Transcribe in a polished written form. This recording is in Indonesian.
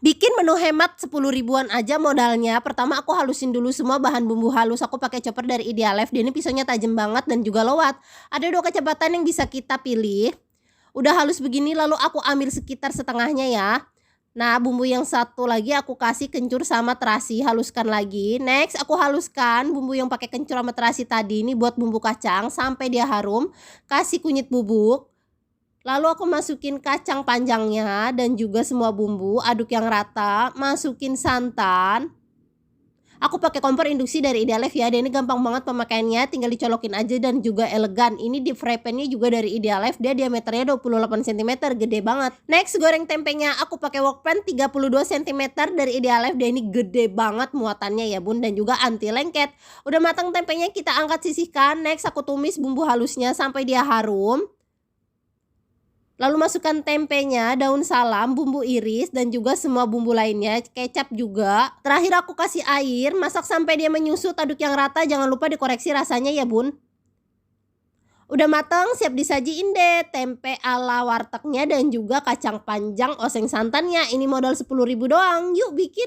Bikin menu hemat 10 ribuan aja modalnya. Pertama aku halusin dulu semua bahan bumbu halus, aku pakai chopper dari Idealef, dia ini pisaunya tajam banget dan juga lowat. Ada 2 kecepatan yang bisa kita pilih. Udah halus begini lalu aku ambil sekitar setengahnya ya. Nah bumbu yang satu lagi aku kasih kencur sama terasi, haluskan lagi. Next aku haluskan bumbu yang pakai kencur sama terasi tadi ini buat bumbu kacang sampai dia harum. Kasih kunyit bubuk. Lalu aku masukin kacang panjangnya dan juga semua bumbu, aduk yang rata, masukin santan. Aku pakai kompor induksi dari Idealef ya, dia ini gampang banget pemakaiannya, tinggal dicolokin aja dan juga elegan. Ini di fry pan-nya juga dari Idealef, dia diameternya 28 cm, gede banget. Next goreng tempenya, aku pakai wok pan 32 cm dari Idealef, dia ini gede banget muatannya ya bun, dan juga anti lengket. Udah matang tempenya kita angkat sisihkan, next aku tumis bumbu halusnya sampai dia harum. Lalu masukkan tempenya, daun salam, bumbu iris, dan juga semua bumbu lainnya, kecap juga. Terakhir aku kasih air, masak sampai dia menyusut, aduk yang rata, jangan lupa dikoreksi rasanya ya bun. Udah matang, siap disajiin deh, tempe ala wartegnya dan juga kacang panjang oseng santannya. Ini modal 10 ribu doang, yuk bikin.